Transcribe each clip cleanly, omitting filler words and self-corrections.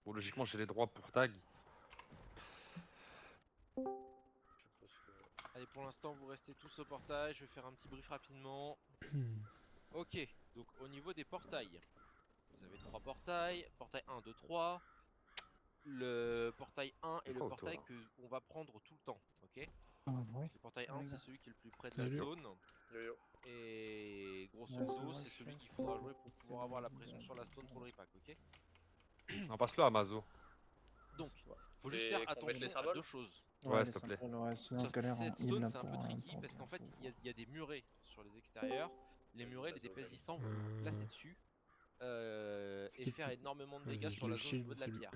Bon, logiquement, j'ai les droits pour tag. Je suppose que... Allez, pour l'instant, vous restez tous au portail. Je vais faire un petit brief rapidement. Ok, donc au niveau des portails, vous avez 3 portails. Portail 1, 2, 3. Le portail 1 est le quoi, portail toi, qu'on va prendre tout le temps, ok? Ah, ouais. Le portail 1, Ouais, c'est gars. celui qui est le plus près de la Salut. stone. Yo-yo. Et grosso Ouais, c'est modo, vrai, c'est je celui suis qu'il un faudra peu jouer pour pouvoir avoir la pression sur la stone pour le repack, ok? On passe-le à Mazo. Donc, Ouais. faut juste Et faire qu'on mette les attention à symboles 2 choses. Ouais, les s'il te plaît. symboles, ouais, sinon Sur je galère en cette heal stone, là c'est un peu pour. tricky parce qu'en fait, il y a des murets sur les extérieurs. Les Vas-y, murets, les Mazo, DPS vas-y. distants, vous pouvez vous placer dessus et qui faire le- énormément de Vas-y, dégâts je sur le la zone au niveau shield, de la celui. pierre.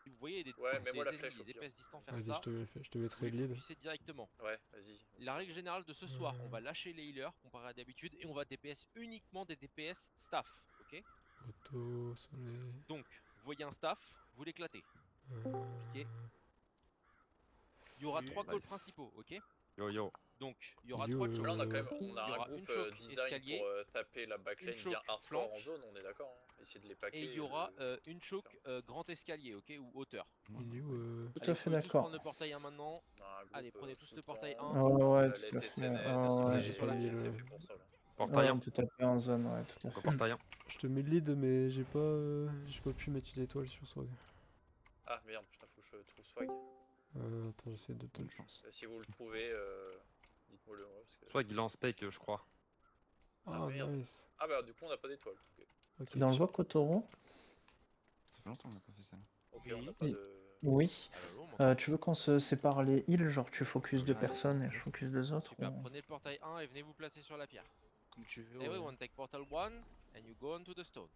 Si vous voyez des Ouais, mets-moi la ennemis, flèche, des au pire. DPS distants faire Vas-y, ça, je te vous mettrai les le lead. focussez directement. Ouais, vas-y. La règle générale de ce soir, on va lâcher les healers comparé à d'habitude et on va DPS uniquement des DPS staff, ok? Auto, soleil. Donc, vous voyez un staff, vous l'éclatez. Piquez. Il y aura 3 calls Nice. principaux, ok? Yo yo. Donc, il y aura Yo, 3 Mais chokes. là, on a quand même Il y un aura groupe une choke design escalier, pour taper la backline une bien choke hardcore flank, en zone, on est d'accord hein. Essayer de les paquer. et il y aura une choke grand escalier, ok? Ou hauteur. il est où Tout Allez, à vous fait pouvez tous d'accord. prendre le portail 1 maintenant. On a un groupe Allez, prenez tous sous le temps, portail 1. Ouais, la tout à fait. TSNS, ouais, j'ai sur la pas mis pièce. c'est le- fait pour ça là. Portail Ouais, 1. on peut taper en zone, ouais, tout à fait. Portail 1. Je te mets le lead, mais j'ai pas pu mettre une étoile sur Swag. Ah merde, putain, faut que je trouve Swag. Attends, j'essaie de te Bonne chance. Si vous le trouvez, dites-moi le moi parce que... Soit il lance spec, je crois. Ah, Ah, merde. nice. Ah bah du coup on n'a pas d'étoile. Ok, Ok. T'es dans le VOC, Otoro? Ça fait longtemps qu'on a pas fait ça. Ok, Oui. on n'a pas Oui. de... Oui. Allô, on m'entend? Tu veux qu'on se sépare les heals, genre tu focuses deux Allez, personnes et je yes. focus deux autres Super, ou- prenez le portail 1 et venez vous placer sur la pierre. Comme tu veux. Everyone take portal 1 and you go on to the stone.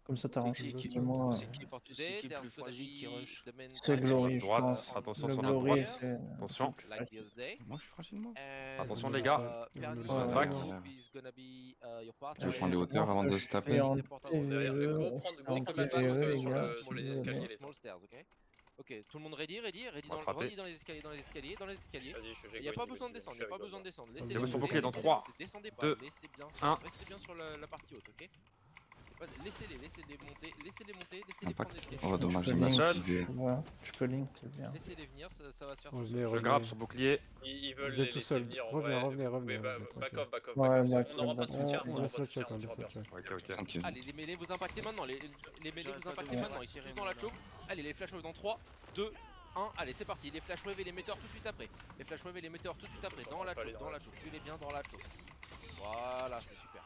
Comme ça t'arrange C'est qui- vraiment. c'est qui- For c'est today, qui le there's plus gonna fragile qui be rush the main C'est fight Glory, je Droite, pense. attention Le sur la Glory, droite. c'est. Attention. like the other day. Moi je suis fragile moi. And, Attention, les gars. Pernice Ouais, back. group is gonna be your partner. Je vais prendre les hauteurs avant de se taper. Et en Les portails sont derrière. PVE, Gros, on prendre- fait gros, en prendre la PVE, balle, les sur gars. le- sur les escaliers, les Small stairs, ok? Ok, tout le monde ready, Attraper. ready dans les escaliers, dans les escaliers, dans les escaliers. Vas-y, Il n'y a pas besoin de descendre, il n'y a pas besoin de descendre. Laissez Levez son bouclier dans 3, descendez pas, 2, laissez bien, 1. restez bien sur la partie haute, ok? Laissez-les monter, laissez-les Non, pas prendre que- l'escalier. Oh dommage, Tu j'ai peux mal link, activé. tu peux link, c'est bien. Laissez-les venir, ça va se faire Oh, tout venez, seul. Je revenez. grappe sur bouclier. Ils veulent Vous êtes les tout laisser seul. venir en Revenez, vrai. revenez, Vous revenez, pouvez revenez, back off, back off, Ouais, back off. back On n'aura off, pas de back soutien, off. on On n'aura laisse pas de le soutien, check, on on va laisse le perdre. check. Ok, ok. Tranquille. Allez, les mêlées vous impactez maintenant, les mêlées vous impactez Ouais. maintenant, ils sont tous dans la choke. Allez, les flash waves dans 3, 2, 1, allez c'est parti, les flash waves et les metteurs tout de suite après. Les flash waves et les metteurs tout de suite après, dans la choke, tuez-les bien dans la choke. Voilà, c'est super.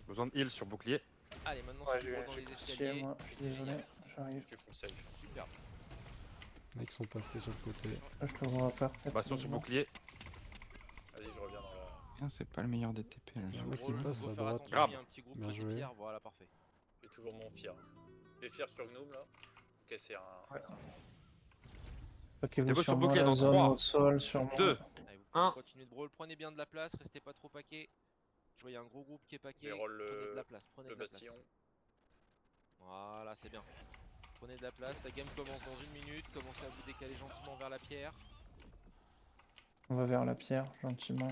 Besoin de heal sur bouclier. Allez, maintenant Ouais, c'est gros dans les chier, escaliers. moi, je suis désolé, j'arrive. Je suis full safe. Super. Les mecs sont passés sur le côté. Là, je te vois faire. Bastion sur bouclier. Vas-y, je reviens dans la... Putain, c'est pas le meilleur des TP là. Il y a un j'ai mec vu. qui Faut passe à faire droite. attention, Grab. il y a un petit groupe Bien côté joué. pierre, voilà, parfait. J'ai toujours mon fier. J'ai fier sur Gnome là. Ok, c'est un... Ouais. c'est un- Ok, Des vous boss sur sur moi, bouclier la dans zone 3, au sol, sur moi. 2. Allez, vous Un. pouvez continuer de brawl, prenez bien de la place, restez pas trop paqué. Je vois il y a un gros groupe qui est paqué, Mais roll prenez de le- la place, prenez le de la place. bastion. Voilà, c'est bien. Prenez de la place, la game commence dans 1 minute, commencez à vous décaler gentiment vers la pierre. On va vers la pierre, gentiment.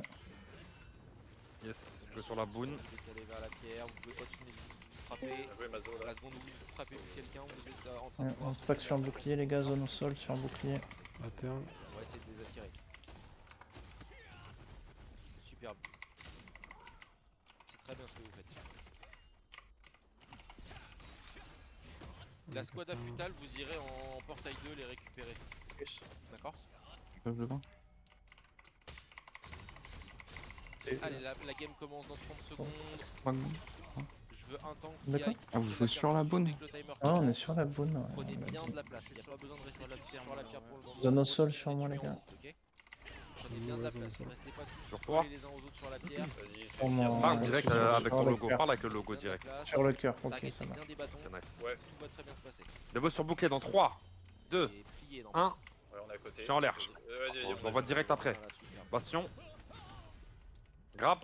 Yes. Je vais sur la boune. Vous décalez vers la pierre, vous pouvez continuer de vous frapper. Bien joué Mazo là. La seconde où vous frappez quelqu'un, vous êtes en train de Ouais, voir on se pack sur un bouclier, les gars, zone au sol, sur un bouclier. À terme. On va essayer de les attirer. Superbe. C'est très bien ce que vous faites. La squad à futal, vous irez en portail 2 les récupérer. D'accord? Peuple le vent. Allez, la game commence dans 30 secondes. Je veux un tank qui D'accord. aille. Ah, vous jouez sur la boune? Dès que le timer Ah, on est commence, sur la boune. ouais, Prenez vas-y. bien de la place, il n'y a pas besoin de rester sur la pierre pour le moment. Zone au Gros, sol c'est sur moi, tuer les en gars. route, ok. Prenez bien de la place, restez pas Sur tous toi. collés les uns aux autres sur la pierre. Vas-y, Sur mon- Parle Ouais, direct sur- avec sur ton le logo. cœur. Parle avec le logo Bien de la direct. place. Sur le cœur, ok, Targetez ça marche. bien des bâtons, Ok, nice. Ouais, tout va très bien se passer. Des boss sur bouclier dans 3, 2, Et pliez dans 1. ouais, on est à côté. Je suis en l'air. Vas-y, On voit direct après. Voilà, super. Bastion. Grab.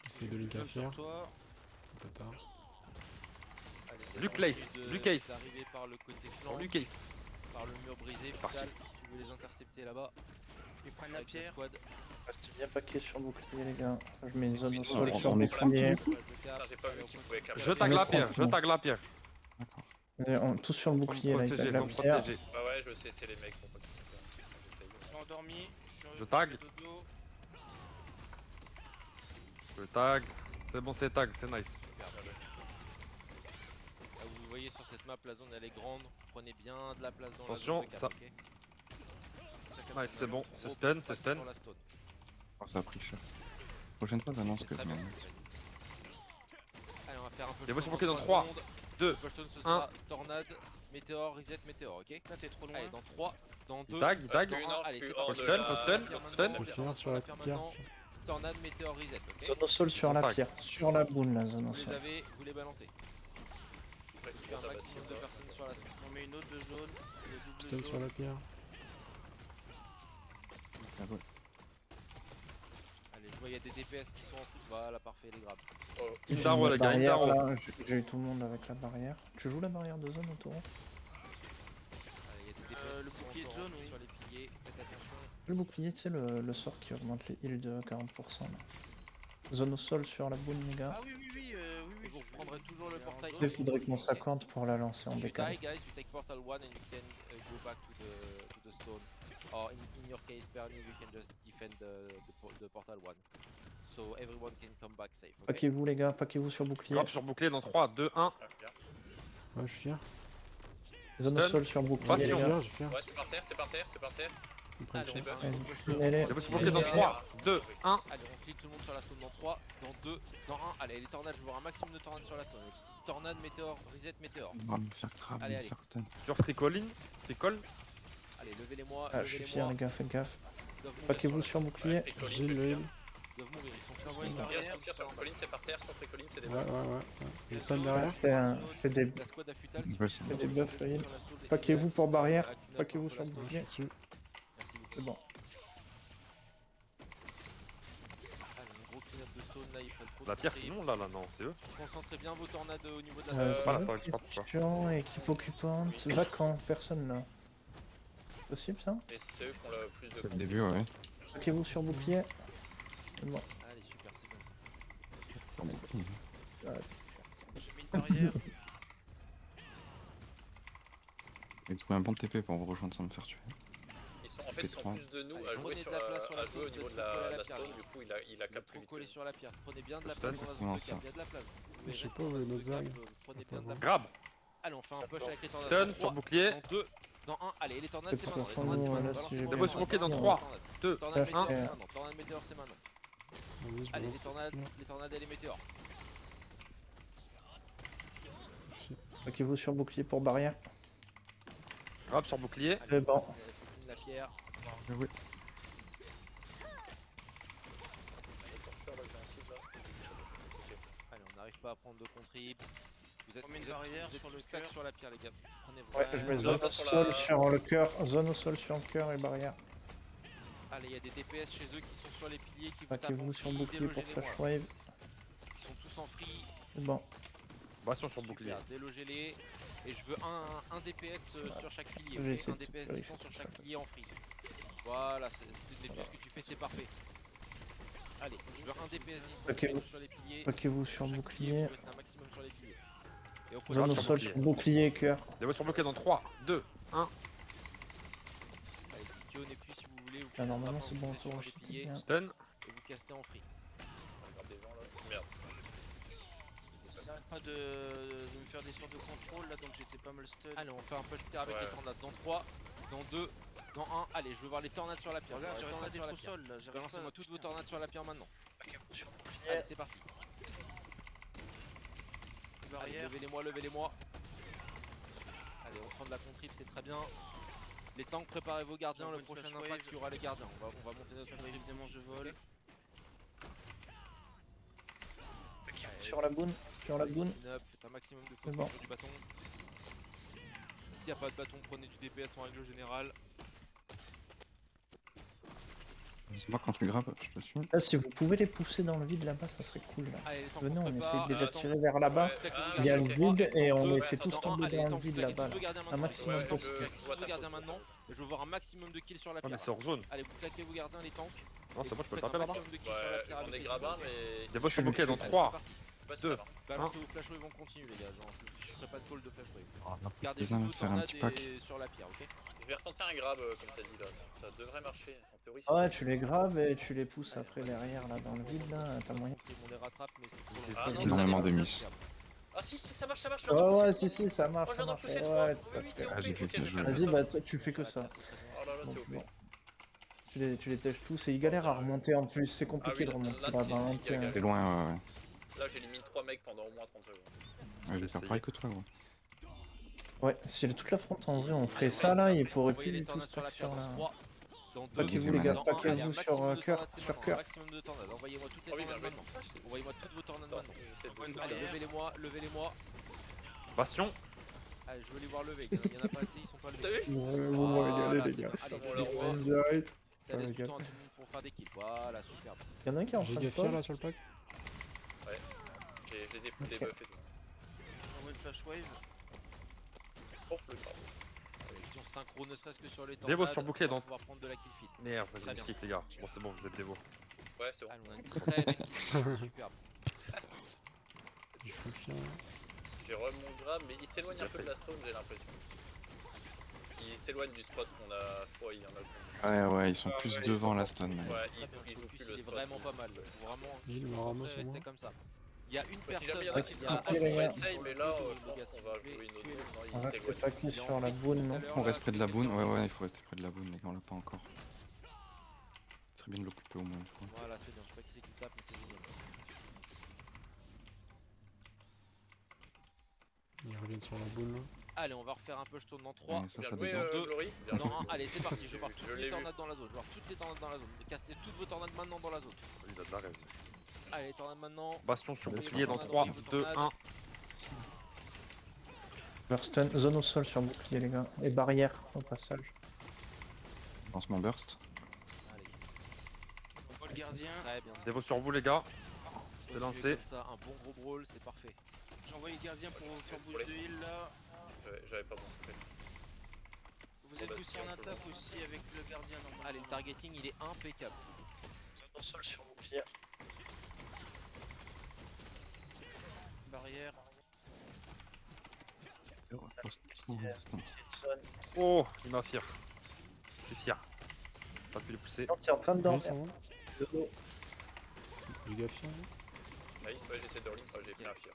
Essaye de link à pierre. toi. Un peu tard. Allez, c'est Luke bon, Lace, essayez Luke de- Ace. d'arriver par le côté flanc, Pour Lucas. par le mur brisé, parti. Vital, si tu veux les intercepter là-bas. Ils prennent Avec la squad. Restez bien paqué sur le bouclier, les gars. Je mets une zone au On sol est- sur on le est bouclier. Putain, j'ai pas vu que tu pouvais caper. Je tag la pierre, je tag la pierre. D'accord. Tous sur le Faut me bouclier là, il protéger, tag la faut me pierre. protéger. Bah ouais, je sais, c'est les mecs pour pas qu'ils se fassent. Je suis endormi. Je tag. Dodo. Le tag. C'est bon, c'est tag, c'est nice. Là, vous voyez sur cette map, la zone elle est grande. Prenez bien de la place dans Attention, la zone de ça- cap, ok. Nice, c'est bon, c'est Gros stun, pas c'est stun. sur la stone. Oh, ça a pris cher. Prochaine fois, j'annonce C'est que je très bien, gagne. c'est très bien. Allez, on va faire un peu Les voix sont changement bloquées dans de 3, secondes. 2, Le pushdown, ce sera tornade, météore, reset, météore, ok. Là, t'es trop loin. Allez, dans 3, dans 2, Il tag, il tag. Parce que non, allez, je c'est suis parti. hors de Stun, la- faut stun, la pierre stun. maintenant. Faut finir sur la pierre. maintenant. Tornade, météore, reset, ok. Zone au sol sur sont la tag. pierre. Sur la boune la zone au Vous les sol. avez, vous les balancez. Ouais, Il c'est y a un bon, t'as maximum bâti de ça. personnes sur la zone. On met une autre de zone. Le Stun double sur zone. la pierre. Ah ouais. Allez, je vois, il y a des DPS qui sont en foot. Voilà, parfait, les grabs. Oh, Une J'ai barre, une les gars, une barrière barre. là, j'ai eu tout le monde avec la barrière. Tu joues la barrière de zone autour? Allez, il y a des DPS le qui sont bouclier de encore zone, en foot oui. sur les piliers. Faites attention. Le bouclier, tu sais, le sort qui augmente les heals de 40% là. Zone au sol sur la boune, les gars. Ah oui, oui, oui, oui, oui. Vous reprendrez toujours le portail. Il faudrait qu'on s'accorde pour la lancer en If you décalé. die, guys, you take portal 1 and you can go back to the stone. Or in your case, Bernie, you can just defend the portal 1. So everyone can come back safe. Okay? Paquez-vous les gars, paquez-vous sur bouclier. Grab sur bouclier dans 3, 2, 1. ah, bien. Ouais, je suis fier. Zone au Stun. sol sur bouclier, Passion. les Je suis gars. fier, je suis fier. Ouais, c'est par terre, c'est par terre, c'est par terre. Ils prennent Allez, cher. on fait un Allez, gros push fumez-les. Les voix sont bloquées dans 3, 2, 1. Allez, on clique tout le monde sur la stone dans 3, dans 2, dans 1. Allez, les tornades, je veux voir un maximum de tornades sur la stone. Tornade, météore, reset, météore. On va me faire grave, Allez, me allez. faire stun. Sur Tricoline. Tricole. Allez, levez-les-moi, Ah, je suis fier, les gars, faites gaffe. Ils doivent mourir Paquez-vous sur sur bouclier. J'ai le heal. Ils doivent mourir, ils sont J'envoie tous une morts. barrière. Sur Tricoline, c'est par terre, sur Tricoline, c'est des Ouais, balles. ouais, ouais. J'ai stun derrière. Je fais des La squad à futal, Ils veulent ça. fais des buffs, le heal. Paquez-vous pour barrière, paquez-vous sur le bouclier. Dessus. Merci beaucoup. C'est bon. Allez, un gros clean-up de stone là, il faut trop La de pierre, creeps. c'est non, là, non, c'est eux. Concentrez bien vos tornades au niveau de la Euh, zone. c'est voilà, une je sais pas pourquoi. question, équipe occupante, vacant, personne là. Possible ça? Et c'est eux qui ont le plus de C'est le points. début, ouais. Paquez-vous sur bouclier. C'est bon. Allez, super, c'est comme ça. Dans des prix, hein. J'ai mis une barrière. Il trouve un bon TP pour vous rejoindre sans me faire tuer. Ils sont, en fait, ils sont plus de nous Allez, à jouer, prenez sur, de la place sur la à jouer au zone, niveau de vous êtes trop collé à la la pierre, stone, les du gars. coup il Vous a êtes capté trop vite. collé sur la pierre. Prenez bien de la Le place stun, dans la comment zone de ça cap, il y a de la place. Vous pouvez Je sais rester pas où dans est la zone notre de cap, zag. prenez bien de la place. Grab. Allez, on fait un push avec les tornades. Stun Dans sur 3, bouclier. dans 2, dans 1. Allez, les tornades, De c'est toute maintenant. Les façon, tornades, c'est là, maintenant. si Balancez-moi j'ai vos Les voix sont tornades, bloquées dans tornades, 3, tornades. 2, Tornade météore, c'est 1. maintenant. Tornade météore, c'est maintenant. Vas-y, je Allez, balance celui-là. les tornades et les météores. Paquez-vous sur bouclier pour barrière. Grab sur bouclier. C'est bon. La pierre. Oui. Allez, on n'arrive pas à prendre de contrib. Vous êtes, On met une vous êtes- barrière vous êtes sur le tous stack cœur. sur la pierre, les gars. Prenez Ouais, je mets vraiment- zone au sol sur le cœur. Zone au sol sur le cœur et barrière. Allez, il y a des DPS chez eux qui sont sur les piliers, qui vous tapent en Paquez-vous sur free, bouclier pour délogez-les-moi. flash wave. Ils sont tous en free. C'est bon. Bastion sur bouclier. Super, délogez-les. Et je veux un DPS sur chaque pilier. Je vais ok, essayer un de DPS vérifier distant sur tout chaque ça. pilier en free. Voilà, c'est tout ce que tu fais, c'est parfait. Allez, je veux un DPS distant Ok. sur les piliers. Paquez-vous sur Chaque pilier, bouclier. vous restez un maximum sur les piliers. Et au Zone au prochain sol bouclier. sur bouclier et cœur. Les voix sont bloquées dans 3, 2, 1. allez, si Kyo n'est plus, si vous voulez, vous Ah, pouvez normalement frapper c'est en bon, position tour, sur je les piliers bien. Stun. et vous castez en free. Regarde des gens là. Merde. J'arrête pas de me faire des sortes de contrôle là, donc j'étais pas mal stun. Allez, on fait un push pierre avec Ouais. les tornades dans 3, dans 2, dans 1. Allez, je veux voir les tornades sur la pierre. Regarde, Je veux voir j'arrête les pas tornades d'être sur au la pierre. sol là, j'arrive Balancez-moi pas. toutes vos Putain. tornades sur la pierre maintenant. Paquez-vous sur bouclier. Allez, c'est parti. Allez, Barrière. levez-les-moi, levez-les-moi. Allez, on prend de la contrib, c'est très bien. Les tanks, préparez vos gardiens. J'envoie Le une prochain flash impact, wave. il y aura les gardiens. On va monter notre contrib. Évidemment, je vole. Sur la boune. Sur la boune. Clean up, faites un maximum de C'est focus bon. sur du bâton. S'il n'y a pas de bâton, prenez du DPS en règle générale. C'est moi quand tu graves, je te suis. Là, si vous pouvez les pousser dans le vide là-bas, ça serait cool. Là. Allez, les tanks, Venez, se on essaie préparent. de les Attends, attirer vers là-bas. Ouais, Il y a le ok. vide et on les Ouais, fait tous attends, tomber allez, dans le tanks, vide claquez là-bas. tous vos gardiens Un maintenant. maximum Ouais, possible. je Tous vois vos ta gardiens faute. maintenant. Et je veux voir un maximum de kills sur la Ouais, mais pierre. c'est hors zone. Allez, vous claquez vos gardiens, les tanks. Non, c'est bon, je peux Faites taper un là-bas. maximum de kills sur la Ouais, pierre j'en avec ai les grabé un, gardiens. mais. Les voix sont bloquées dans Allez, 3, c'est parti. Pas si Deux. ça marche. Balancez vos flash wave, on continue les gars, genre je ferai pas de call de flash wave. Gardez Besoin vos de faire un tornades petit pack. et sur la pierre, ok? Je vais retenter un grab comme t'as dit là. Ça devrait marcher. En théorie, Ah ouais, tu les graves et tu les pousses après derrière là dans le vide là, t'as moyen. On les rattrape, mais c'est trop C'est long. Ah non, énormément ça de dépend. miss. Ah si, ça marche, ça marche. Ouais, ouais, si, ça marche, Oh, je ça viens d'en marche. pousser Ouais, 3. tout Oui, à oui, fait. c'est OP. Ah, j'ai fait Ok, bien je joué. vais faire Vas-y, ça. bah toi, tu fais que ça. Oh là là, c'est Donc, OP. bon. Tu les tèches tous et ils galèrent à remonter en plus, c'est compliqué oui, de là, remonter là, là-bas. c'est hein, giga galère. C'est loin, ouais. Là, j'élimine 3 mecs pendant au moins 30 secondes. Je vais faire Essayez. pareil que toi, gros. Ouais, si toute la fronte en vrai, on Allez, ferait ça là, ils pourraient envoyez plus les du tout tornades se sur la pack pierre sur dans là. 3, dans 2, Paquez-vous, les gars, dans 1, paquez-vous allez, un sur, maximum de cœur, tornades, c'est sur maintenant, cœur. un maximum de tornades, envoyez-moi toutes les Ah oui, tornades bien joué. maintenant. Envoyez-moi toutes vos tornades Attends, maintenant. j'essaie de- Allez, levez-les-moi, levez-les-moi. Bastion. Allez, je veux les voir lever, il y en a pas assez, ils sont pas T'as levés. vu Vous m'avez Voilà, les c'est gars. bon. Allez, On levez-les-moi. leur Direct. Ça laisse les du gars. temps à tout le monde pour faire des kills. Voilà, superbe. Y'en a un qui est en J'ai train de des fiers fall. là sur le pack. J'ai des Ok. buffs et tout. J'envoie une flash wave. Oh, le grave. Allez, si on se synchro, ne serait-ce que sur les Dévo tornades, sur bouclier on va dans- pouvoir prendre de la kill feed. Merde, j'ai Très mis kick les gars. Bon, c'est bon, vous êtes dévo. Ouais, c'est bon. Allez, on a une très belle kill feed, superbe. Je fais le fier. J'ai re mon grab, mais il s'éloigne un peu de la stone, j'ai l'impression. Il s'éloigne du spot qu'on a. Ouais, il y en a. Ouais, ils sont plus devant la stun. Mais... Ouais, Très bien, il le joue focus, plus le il est spot. vraiment pas mal. Faut vraiment Il me se ramasse concentrer, au moins. rester comme ça. Il y a une Si personne. jamais il y en a qui il se y a un concentrer, seul les gars. essaye, sur mais le là, dos, je les gars, pense s'il qu'on va vous plaît, jouer une autre tuez-le. zone. Non, On il reste s'éloigne. paqué sur la boune, non? On reste près de la boune. Ouais, il faut rester près de la boune, les gars, on l'a pas encore. Très bien de l'occuper au moins une fois. Voilà, c'est bien. Je sais pas qui c'est qui tape, mais c'est génial. Ils reviennent sur la boule là. Allez, on va refaire un peu. Je tourne dans 3. Ouais, ça Bien joué, dégage. Deux. Glory. Bien Dans joué. 1, allez, c'est parti. Je pars Je toutes l'ai les vu. tornades dans la zone. Je pars toutes les tornades dans la zone. Castez toutes vos tornades maintenant dans la zone. Il a de la raison. Allez, les tornades maintenant. Bastion sur Envoyez bouclier vos dans tornades, 3, 2, envoyez vos 1. Burstun, zone au sol sur bouclier, les gars. Et barrière au passage. Lance mon burst. Allez, On voit le gardien. très bien. Dévo sur vous les gars. Continuez lancé. comme ça, un bon gros brawl, c'est parfait. J'envoie le gardien pour faire boost de heal là. J'avais pas mon secret. Vous êtes boosté en attaque aussi avec le gardien normalement. Allez, le targeting il est impeccable. Zone au sol sur bouclier. Barrière. Résistant. Zone. Oh, il m'a fier. Je suis fier. Pas pu les pousser. Non, t'es en train de Ils dormir. sont De dos. Giga fier là. Nice, ouais, j'essaie de relink. J'ai pris un fier.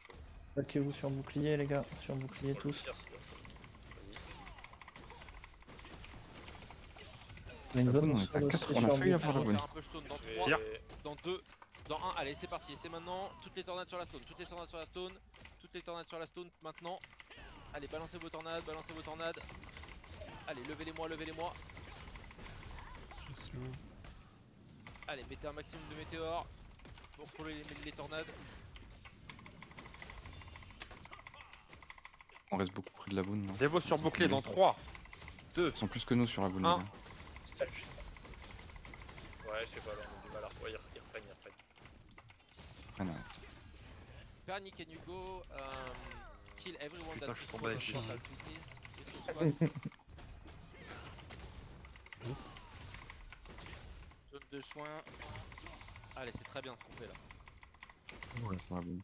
Paquez-vous sur bouclier, les gars. Sur bouclier tous. Fier, s'il vous plaît. Il y a une La zone boune, au on est à sol 4, aussi on a sur failli bouclier. avoir la On va bonne. faire un peu stone dans Je 3, vais- dans 2, dans 1. Allez, c'est parti. C'est maintenant. Toutes les tornades sur la stone. Toutes les tornades sur la stone. Toutes les tornades sur la stone maintenant. Allez, balancez vos tornades. Balancez vos tornades. Allez, levez-les-moi. Levez-les-moi. Attention. Allez, mettez un maximum de météores pour les tornades. On reste beaucoup près de la boune. là. Dévo sur bouclier dans 3, 2. Ils sont plus que nous sur la boune, les Un. gars. Ouais, je sais pas, là, on a du mal à. Ouais, ils reprennent. Après, là. Bernie, can you go kill everyone Putain, that je suis is tombé avec close lui. to portal, please? If it's Nice. Zone de soins. Allez, c'est très bien ce qu'on fait là. Ouais, sur la boune.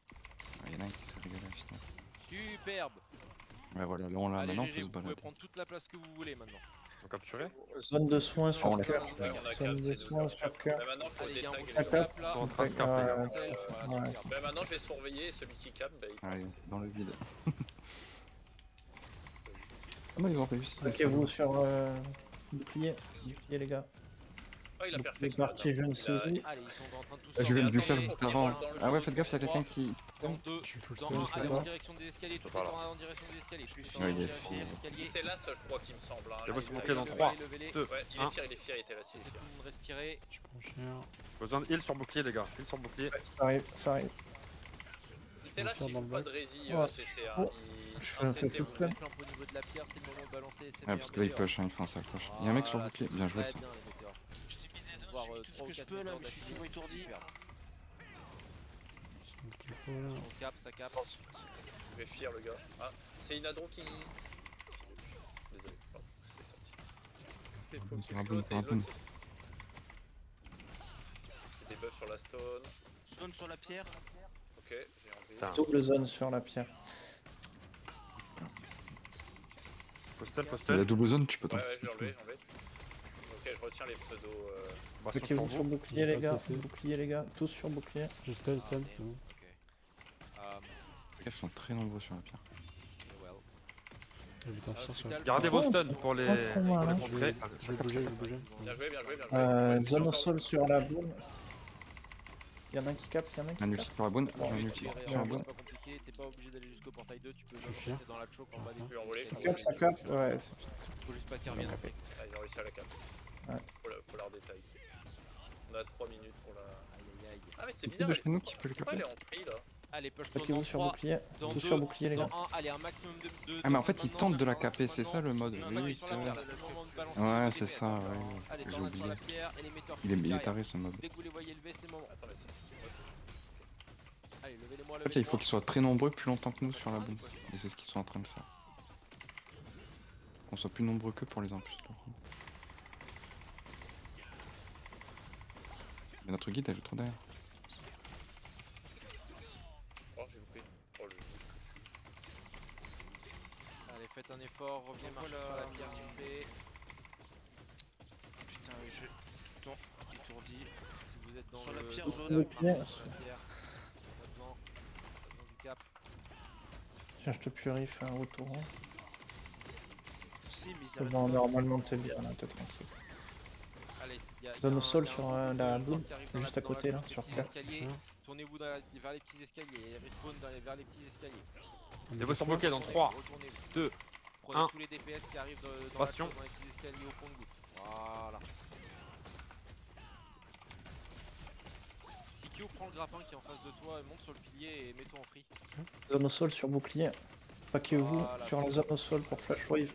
Ah, y'en a un qui se régale, putain. Superbe. Ouais, voilà, là, on l'a. Allez, Maintenant, on GG, peut se vous pouvez balader. prendre toute la place que vous voulez maintenant. Ils sont capturés. Zone de soins Oh, sur on l'a cœur. Ouais, on a Zone de cap, soins c'est sur nous. cœur. Mais maintenant, faut Allez, il y a un détag rouge les qui Cap, gars. tape là. Ils sont en train de cap, les gars. Self, voilà, Ouais. superbe. Bah maintenant je vais surveiller celui qui cap, bah il Allez, dans le vide. Comment ils ont réussi Paquez-vous sur bouclier. Bouclier, les gars. Ah il a Les perfect. parties jeunes saisies. Allez, ils sont en train de tous Ah, je viens de lui faire Attendez, juste on avant. est dans le Ah ouais, jeu. faites gaffe, y'a quelqu'un qui. Dans 2, Je suis full dans stun, 1, c'est allez pas en grave. direction des escaliers. Toutes les Voilà. tornades en direction des escaliers. Toutes les Ouais, tornades en il est direction fier. des escaliers. C'était là seul je crois qu'il me semble. Hein. Dévo Là, sur il- bouclier dans Levez-les, 3, levez-les. 2. Ouais, il Un. est fier, il était là, c'est Laissez fier. tout le monde respirer. Je prends cher. Besoin de heal sur bouclier les gars. Heal sur bouclier. Ça arrive, ça arrive. Il était là Faire s'il dans joue le pas bac. de rési, Oh, CC. oh. Il... Je fais un C'était full vous stun. êtes un peu au niveau de la pierre, c'est le moment de balancer ses Ouais, meilleurs parce que là, il météores. push, hein, il fait un sale push. Y'a un mec sur le Voilà, bouclier, bien joué très ça. bien, les météores. Je t'ai mis des deux, Voir, j'ai mis tout ce trois ou que je quatre peux là, météores mais je suis d'affilée, souvent étourdi. superbe. Ils sont un petit peu là. On cap, ça cap. Je vais fier le gars. Ah, c'est Inadron qui. Désolé, pardon, c'est sorti. C'est bonne, focus c'est un bon, l'autre c'est un et bon. l'autre. J'ai des buffs sur la stone. Zone sur la pierre. Ok, j'ai envoyé. Putain. Double zone sur la pierre. Postel, La postel. double zone, tu peux Ouais, tenter. ouais, je l'ai enlevé, je l'ai enlevé. Ok, je retiens les pseudo. Bastion Ok, vous sur sur vous. bouclier J'ai les pas gars, cessé. bouclier les gars, tous sur bouclier. Je stun, Ah, stun, merde. c'est bon. Ok. Ils sont très nombreux sur la pierre. Well. Je vais t'infire sur la Vital, Gardez Oh, vos stuns pour les pas trop mal, hein. contrer. Ah, Je ça vais capte, bouger, ça je vais capte. bouger. Bien joué, bien joué, bien joué. Ouais, Zone au encore- sol sur la boule. Y'en a un qui capte, y'en a un qui Un capte. ulti sur la bonne, Bon, un Tu ulti peux sur la gérer, bonne. c'est pas compliqué, t'es pas obligé d'aller jusqu'au portail 2, tu peux Je même suis rester dans la choke en bas des Ah. Je peux envoler, je Ça peux capte, ça capte, ouais, c'est Faut juste pas qu'il revienne après. Ah, ils ont réussi à la cap. Ouais. Faut la redétail. On a 3 minutes pour la. Aïe aïe aïe. Ah, mais c'est Plus bizarre. de chez nous qui peut le Pourquoi elle caper. est en free là? Allez, push Ok, dans vous sur 3, bouclier, dans tous 2, sur bouclier les dans gars. 1, allez, un maximum de 2. Ah mais en fait ils tentent de la caper, c'est ça le mode. Non, Oui, pas oui, sur la c'est pierre, vrai. là, c'est le moment de balancer Ouais, les c'est DPS. ça, ouais. Allez, J'ai tornade sur oublié. la pierre, élémenteur Il est derrière. taré ce mode. Dès que vous les voyez lever, c'est le moment. Attends, mais c'est. Allez, levez-les-moi, En fait, il faut qu'ils soient très nombreux plus longtemps que nous sur la boule. boule. Et c'est ce qu'ils sont en train de faire. Qu'on soit plus nombreux que pour les empêcher de leur run. Mais notre guide elle joue trop derrière. Oh, j'ai loupé. Oh, le. Allez, faites un effort, revenez marcher sur la pierre, s'il vous plaît. Putain, je tout le temps étourdi. Si vous êtes dans Sur la le pierre, dans zone. le Le cercle, pied. marchez sur la pierre. Maintenant, du cap. Tiens, je te purifie, fais un retour. Hein. Si, mais ils C'est arrêtent bon, pas. normalement t'es bien là, t'es tranquille. Allez, il y a Zone au un- sol il y a un sur, groupe la de boule, joueurs qui arrivent dans juste la- à dans la côté, là, zone des sur petits Pierre. escaliers. Hein. Tournez-vous vers les petits escaliers et respawn vers les petits escaliers. On Les est voix sont deux fois. bloqués dans 3, Retournez-vous. 2. Prenez un. tous les DPS qui arrivent dans la Bastion. choke, dans les petits escaliers au fond de goutte. Voilà. Si Kyo prend le grappin qui est en face de toi, monte sur le pilier et mets-toi en free. Zone au sol sur bouclier. Paquez-vous Voilà. sur la zone au sol pour flash wave.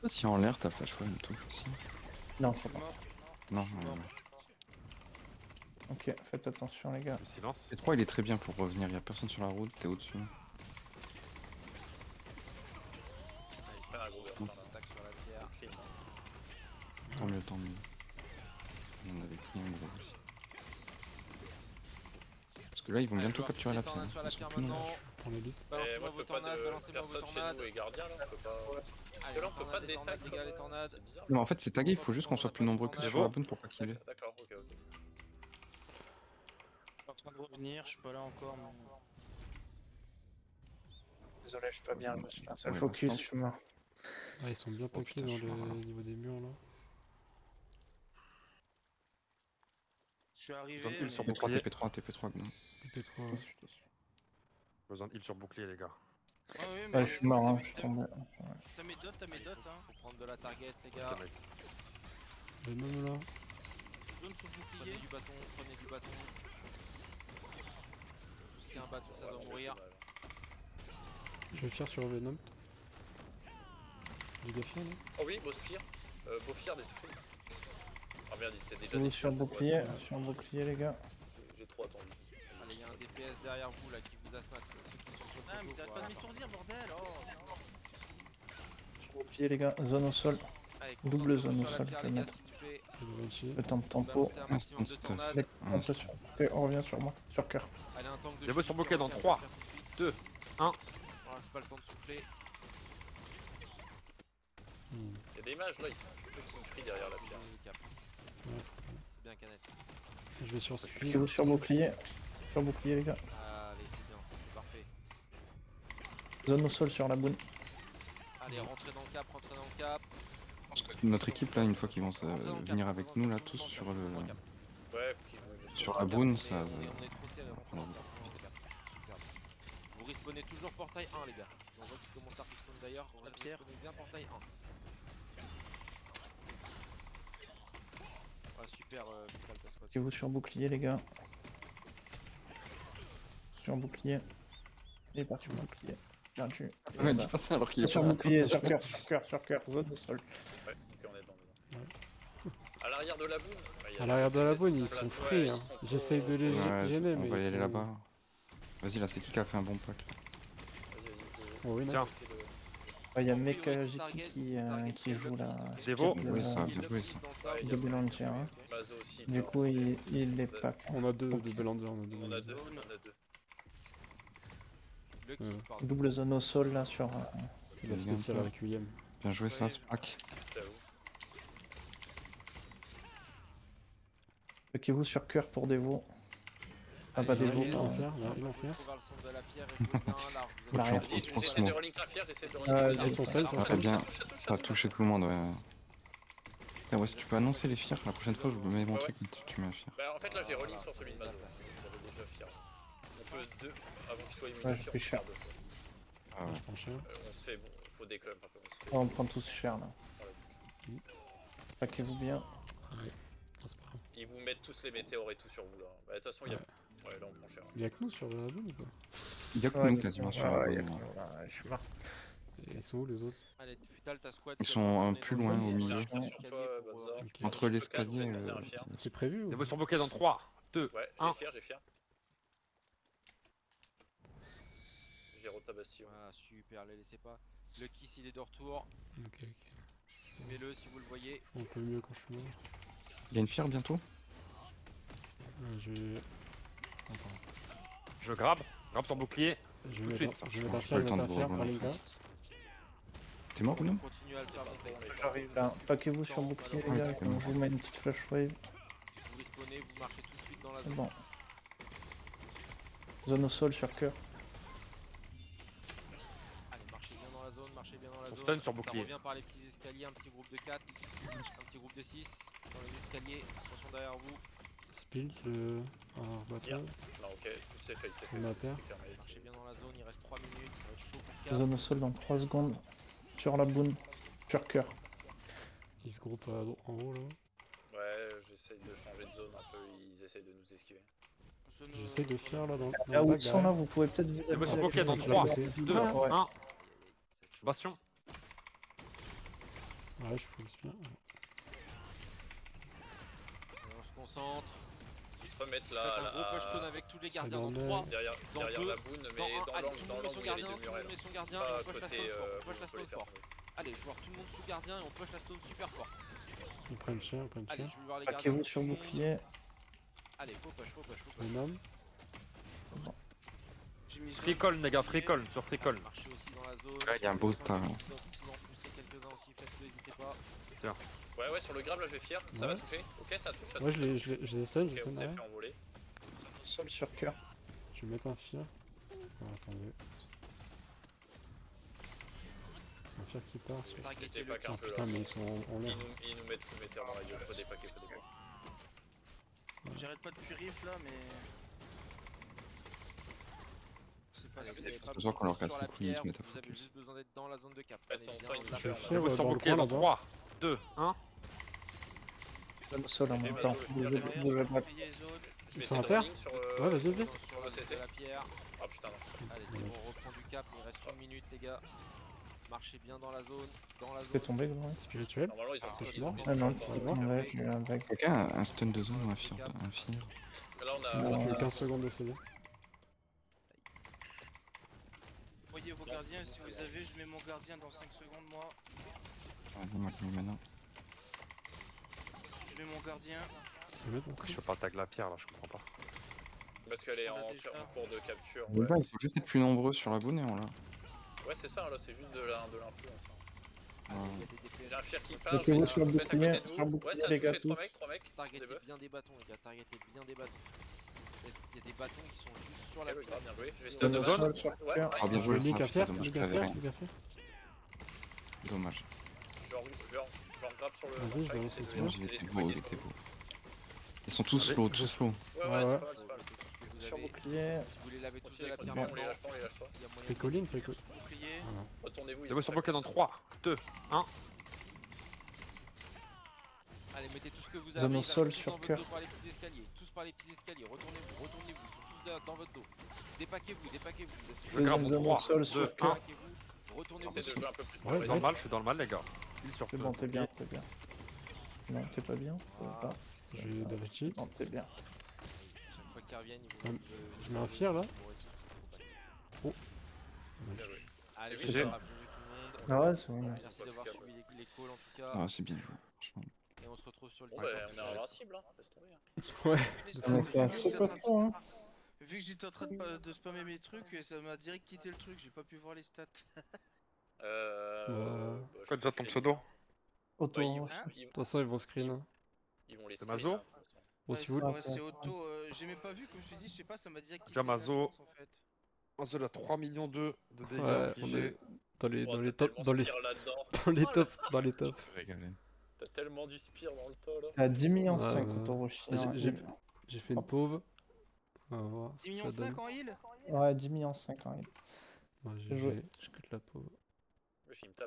Maintenant, Si en l'air t'as flash one touche aussi. Non, je sais pas. Non, mort. Ok, faites attention les gars. Le silence. C3 il est très bien pour revenir, y'a personne sur la route, t'es au-dessus. Allez, ils prennent un gros burst. Mmh. Là. stack sur la pierre. Crime, hein. Tant mieux, tant mieux. On en avait pris un gros aussi. Parce que là ils vont bientôt joueurs, capturer la des pierre. tornades sur la Ils sont pierre plus nombreux. maintenant. Je prends l'élite. Eh, moi Balancez-moi je vos peux pas tornades, de. balancez-moi vos Personne chez tornades. nous est gardien là, je peux pas. Allez, Là on peut pas les détailler. tornades, les gars, les tornades. C'est bizarre. Non mais en fait c'est tagué, il faut juste qu'on soit plus nombreux que sur la boune pour pas qu'il ait. D'accord, ok, ok. Je suis en train de revenir, je suis pas là encore. Mais... Désolé, je suis pas bien, je me suis fait un seul Ouais, focus, instant. je suis mort. Ah, ils sont bien Oh, paqués putain, dans je suis mort, là. le niveau des murs là. Je suis arrivé. Zone une mais- sur TP3, bouclier. TP3, TP3, Gnome. TP3. Qu'est-ce que je te suis Besoin de heal sur bouclier, les gars. Ah oui, Ouais, je suis mort, hein, je suis t'as- tombé. T'as mes dots, hein. Faut prendre de la target, les gars. Ok, nice. Le même là. Zone sur Prenez bouclier. du bâton, prenez du bâton. Tout ce qui est un bâton, ça doit mourir. Je vais faire sur Venom. Du gaffier là. Oh oui, Beauspire. Beaufire des screens. Ah merde, il était déjà Vous des sur bouclier, sur bouclier les gars. J'ai trop attendu. Allez, il y a un DPS derrière vous là qui vous asthmate. Ceux qui sont sur le Ah, mais poteau, ça arrête pas de m'étourdir, bordel. Oh, Sur bouclier les gars, zone au sol. Allez, Double concentrez-vous zone au sur la sol, pierre, je vais les gars, mettre. s'il vous plaît. Je vais vérifier. Le temps de tempo. Balancez un maximum de Instant tornades. Mec, Un un peu sur. Ok, on revient sur moi, sur cœur. Allez, un tank de Les boss chute sont bloqués dans on va 3, faire tout de suite. 2, 1. Voilà, c'est pas le temps de souffler. Hmm. Il y a des images là, ils sont free derrière la pierre. Les caps. Ouais. C'est bien Canette. Je vais sur Speed. Paquez-vous sur bouclier. Sur bouclier les gars. Allez, c'est bien, ça, c'est parfait. Zone au sol sur la boune. Allez, rentrez dans le cap, rentrez dans le cap. Je pense que notre équipe là, une fois qu'ils vont Rentrez dans le cap, venir rentrez avec dans nous le là, cap, tous rentrez sur dans le. cap. Ouais, faut qu'ils vont. Sur la boune, ça. On est trop serré, rentrez dans le cap, rentrez dans le cap. Superbe. Vous respawnez toujours portail 1 les gars. On voit qu'ils commencent à respawn d'ailleurs. On La va pierre. respawner bien portail 1. Ah super Vital ta squad. Paquez-vous sur bouclier les gars. Sur bouclier. Il est parti sur bouclier. Bien tu. Ouais, dis pas ça alors qu'il est Sur pas là. bouclier, sur cœur, sur cœur, sur cœur, zone au sol. Ouais, ok, on est dedans. À l'arrière de la boune. Ouais, il y a À l'arrière de la des boune, ils places, sont ouais, free. ils Hein. sont trop, J'essaye de les Ouais, gêner, mais. on va y ils aller sont- là-bas. Vas-y, là, c'est qui a fait un bon pack là? Vas-y, vas-y, Oh oui, Tiens. nice. Il y a En priorité Mekajiki target, qui target joue Kelvin la qui C'est se beau. fait Oui, ça, il bien le joué, flip ça. dans le top. Ouais, de Boulanger. Hein. Mazo aussi. Du coup, il les pack. On a deux Ok. de Belander, on a deux. On a Belander. deux, on a deux. Le kiss, pardon. Double zone au sol là sur. C'est la Bien spéciale joué. Requiem. Bien joué, ça, Ouais, Sprack. J'avoue. Paquez-vous sur cœur pour Devo. Ah, pas Allez, Devo. allez, il en allez, fait, allez, là, il en faut fait. jouer vers le centre de la pierre et jouer bien large. Vous êtes Bah, bien rien. large. Trop, trop J'essaie small. de rolling la pierre, j'essaie de Ah, rolling ouais, la ils pierre. sont stun, ils sont Très bien. Touche, touche, Ça a touche, touché tout le monde, ouais. Eh ouais, si tu peux annoncer les fiers, la prochaine fois je mets mon Ouais, truc et tu mets un fier. Bah en fait là j'ai rolling sur celui de Mazo. J'avais déjà fier. On peut deux, avant qu'il soit Ouais, immunisé, je on fais peut cher. faire deux fois. Ah ouais. Je prends cher. On se fait, bon, faut des clubs un peu. On se fait. Oh, on prend tous cher là. Paquez-vous bien. Ouais. Non, c'est pas grave. Ils vous mettent tous les météores et tout sur vous là. Bah de toute façon il y a. Ouais là on prend cher. Il y a que nous sur la zone ou pas? Il y a que nous quasiment sur la bonne. Je suis mort. Et ils sont où les autres? Allez, Futal, ta squad. Ils si sont elle peut un tourner plus dans loin, le au escalier milieu. Sur toi, pour, Babza. Ok. Entre Je peux l'escalier, cacher, vous êtes un fier. C'est prévu ou? Des sont bloqués dans 3, 2, Ouais, 1. j'ai fier. J'ai rotabastillon. Voilà, super, les laissez pas. Le kiss, il est de retour. Ok, ok. Mets-le si vous le voyez. Un peu mieux quand je suis mort. Il y a une fière bientôt? Je vais. Attends. Je grabe son bouclier. Je Tout de vais suite. mettre, je vais Je mettre un prends fier, le temps de mettre un fier vous par les relancer. gars. T'es mort ou non? Continue à le faire monter. J'arrive là. Paquez-vous sur bouclier les Ouais, gars. t'es Je mort. vous mets une petite flash wave. Vous respawnez, vous marchez tout de suite dans la C'est zone. bon. Zone au sol sur cœur. Allez, marchez bien dans la zone, marchez bien dans la On zone. stun sur bouclier. Ça revient par les petits escaliers, un petit groupe de 4, un petit groupe de 6 dans les escaliers. Attention derrière vous. Spilt le. Un bâton. Non ok, c'est fait, c'est fait. On est à terre. C'est fermé. Marchez bien dans la zone, il reste 3 minutes, ça va être chaud pour 4. Zone au sol dans 3 secondes. Sur la boune. Sur cœur. Ils se groupent en haut là. Ouais, j'essaye de changer de zone un peu, ils essayent de nous esquiver. Zone, J'essaie de fier là dans Là le où bac ils sont là, derrière. vous pouvez peut-être vous Des sont amuser bloqués avec dans le 3, truc. 2, Ouais. 1. Bastion. Ouais, je full fier. On se concentre. Ils se remettent Faites là, un gros push stone avec tous les Ça gardiens dans donne 3. derrière, Dans derrière deux, la boune, Dans mais un, dans allez, l'angle, tout le dans monde met l'angle son où il y a les gardien, deux tout le murets monde là. met son gardien Pas et à on push la côté, stone fort. On vous push la pouvez stone faire fort. tomber. Allez, je vois tout le monde sous gardien et on push la stone super fort. Ils prennent cher, ils prennent Allez, cher. je veux voir les gardiens. Paquez-vous sur tout le monde. bouclier. Allez, faut push, faut push, faut push. Venom. J'ai mis zone. Free call, les gars, free call sur free call. Marchez aussi dans la zone. Ouais, il y a un beau star, là. Vous pouvez en pousser quelques-uns aussi, faites-le, n'hésitez pas. Ouais, ouais, sur le grab là, je vais fier. Ça va toucher. Ok, ça touche, ça Ouais, touche. je les ai stun, je Ok, les on stun s'est derrière. fait envoler. Zone au sol sur cœur. Je vais mettre un fier. Oh, attendez. Un fier qui part. sur- Targetez J'étais le pas qu'un Ah, peu putain, là. mais ils sont en l'air. Ils nous mettent le météore dans la gueule. Faut des paquets, faut des paquets. J'arrête pas de purif là, mais. C'est pas Allez, si- vous avez pas besoin qu'on leur beaucoup casse sur le la cou, ils se pierre, mettent à vous avez focus. juste besoin d'être dans la zone de cap. Faites Allez, ton bien temps, dans il la nous Je vais zone. fier Des sont dans le bloqués coin dans là-bas. 3, 2, 1. Zone au sol en même Vas-y, temps. vas-y, Bougez vas-y. pas, bougez pas. Priez zone. Je Ils vais sont essayer à de terre rolling sur. Ouais, vas-y, vas-y. Sur le centre de la pierre. Ah putain, non. Allez, c'est bon, on reprend du cap, il reste une minute les gars. Marchez bien dans la zone, dans la Fais zone. tomber, gros. Spirituel. Normalement, ils ont c'est ils ont mort. mis Ah non, sur le c'est temps. tombé, j'ai eu un bug. Quelqu'un a un stun de zone ou un fier? Un fier. Là, on a. Non. J'ai 15 secondes de CD. Voyez vos gardiens, si vous avez, je mets mon gardien dans 5 secondes moi. Ouais, moi je le mets maintenant. Je mets mon gardien. Je vais mettre un Je stun. peux pas tag la pierre là, je comprends pas. Parce qu'elle est On l'a en déjà. cours de capture. Les Ouais, gars, il faut juste être plus nombreux sur la boune et on l'a. ouais c'est ça, là, c'est juste de l'influence. Ouais. Il y a des DPS. J'ai un fier qui part. Mettez-vous je sur le vais mettre à bouclier, côté de vous. sur le Ouais, bouclier, ça a les gars, touché tous. 3 mecs. Targetez Des buffs. bien des bâtons les gars, targetez bien des bâtons. Il y a des bâtons qui sont juste sur la Ok, le pierre. grave, bien joué. Je vais Stun stun de de zone. zone. Sur Ouais, cœur. Ah, bien Je joué, vais ça, nique à putain, faire, dommage nique que à j'avais faire, rien. nique à faire. Dommage. J'en grappe sur le. Vas-y, je vais essayer lancer de Dommage, les- il les était spaghettis. beau, il était beau. Ils sont tous slow, tous slow. Ouais, Ouais, ouais, ouais. c'est pas mal, c'est pas mal. Vous Sur avez- bouclier. Si vous voulez laver tous de Continuez, la pierre continuez, on maintenant, les lâche pas, on les lâche pas. il y a moyen Fais de colline, les fais colline. Bouclier. Voilà. Retournez-vous. Des sont bloqués dans 3, 2, 1. Allez, mettez tout ce que vous avez. Zone au ils sol arrivent tous sur dans votre cœur. dos par les petits escaliers. Tous par les petits escaliers. Retournez-vous, retournez-vous. Ils sont tous dans votre dos. Dépaquez-vous, dépaquez-vous. Je grabe Deuxième mon zone au 3, sol 2, sur 1. cœur. Dépaquez-vous. Retournez-vous. J'essaie de jouer un peu plus. Ouais, Je suis dans le mal, je suis dans le mal les gars. Il sur C'est bon, t'es bien, t'es bien. Non, t'es pas bien. Pas. J'ai Davachi. Non, t'es bien. Chaque fois qu'ils reviennent, ils Ça vont. me- je mets un fier, là. Bien joué. Allez, C'est c'est GG. ça, bienvenue tout le monde. Ah ouais, c'est vrai. Merci d'avoir suivi les calls en tout cas. Ah, c'est bien joué, franchement. Et on se retrouve sur le Bon, Discord. bah, on est invincible, hein. Laisse tomber. Ouais. Ça m'a fait assez costaud, hein. Vu que j'étais en train de spammer mes trucs, et ça m'a direct quitté le truc, j'ai pas pu voir les stats. Bon. Bah, je Quoi, pense déjà qu'il ton a dit, pseudo? hein. Auto. Bah, ils, vont- Hein ils- De toute façon, ils vont screen. Hein. ils vont les C'est screen, Mazo hein, de toute façon. Bon, Ouais, si vous Ah, voulez. c'est auto, j'ai même pas vu, comme je te dis, je sais pas, ça m'a direct quitté Jamazo. l'instance en fait. Mazo, il a 3 millions de dégâts Ouais, on infligés. est dans les, Oh, dans t'as les tops. tellement Dans les, Spire là-dedans. dans les Oh là tops. Dans les tops. Je vais régaler. T'as tellement du Spire dans le tas là. à 10 millions Ouais, 5 ouais. Autoroshi. J'ai fait une pauve. On va voir 10 ce que millions ça donne. 5 en heal. Ouais, 10 millions 5 en heal. Ouais, Bien joué. je cut la pauve. Wesh, il me tape.